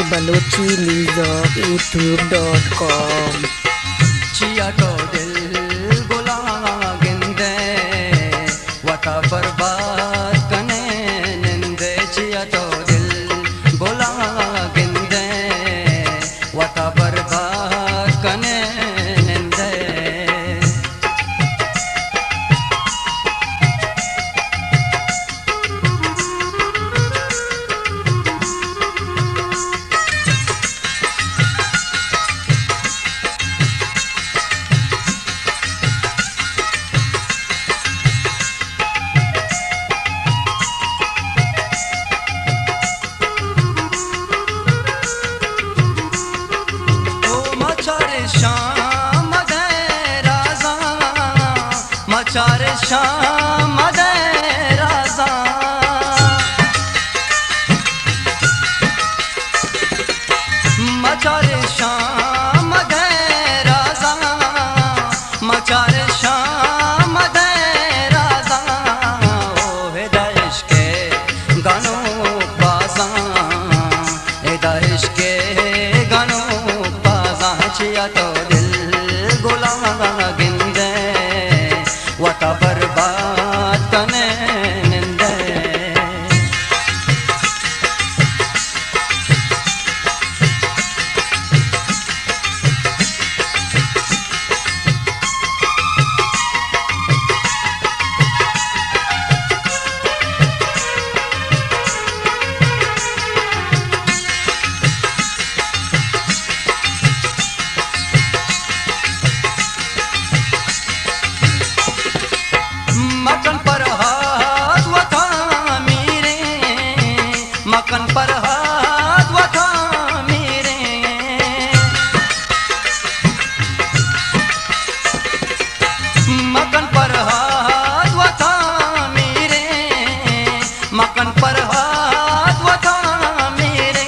Balochi Music YouTube.com chia तो दिल गुला गिंदे वता बर्बाद कने निंदे चिया तो दिल गुला गिंदे वता बर्बाद कने निंदे शाम दे राजा मचार शाम दे राजा मचार शाम दे राजा मचार शाम दे राजा ओ हिदायश के गानों बाजा हिदायश के गानों चिया तो दिल गुला गिंदे वता बर्बाद कने निंदे मकन पर हाथ वथा मेरे मकन पर हाथ वथा मेरे मकन पर हाथ वथा मेरे मकन पर हाथ वथा मेरे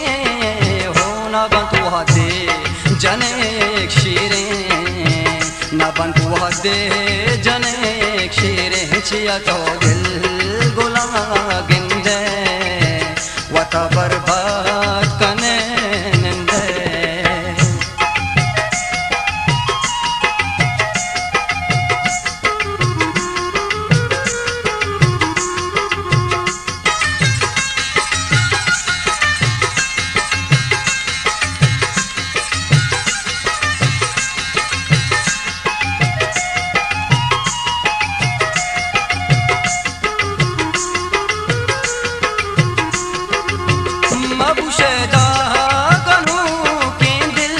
हो ना बंतु हाथे जने शीरे ना बंतु हाथे जने शीरे चिया तो दिल गुला गिंदे वता बर्बाद कने निंदे मबुशेदा गनु के दिल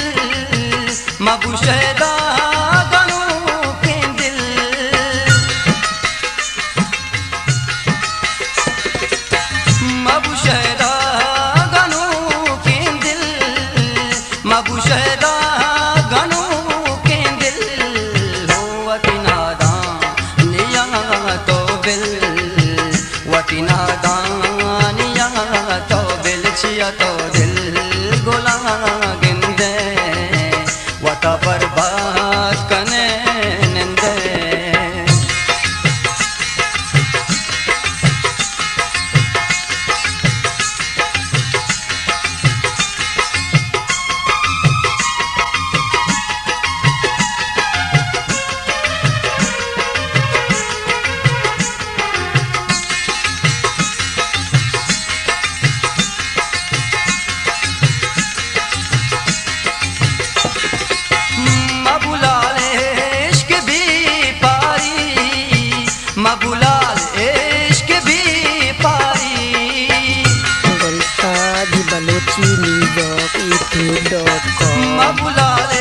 मबुशेदा गनु के दिल मबुशेदा गनु के दिल मबुशेदा गनु के दिल हो वतिनादा निया तो बिल वतिनादा निया तो चिया तो दिल गुला गिंदे वता बर्बाद कने निंदे मबुलाल इश्क भी पारी Balochi Music YouTube.com मबुलाल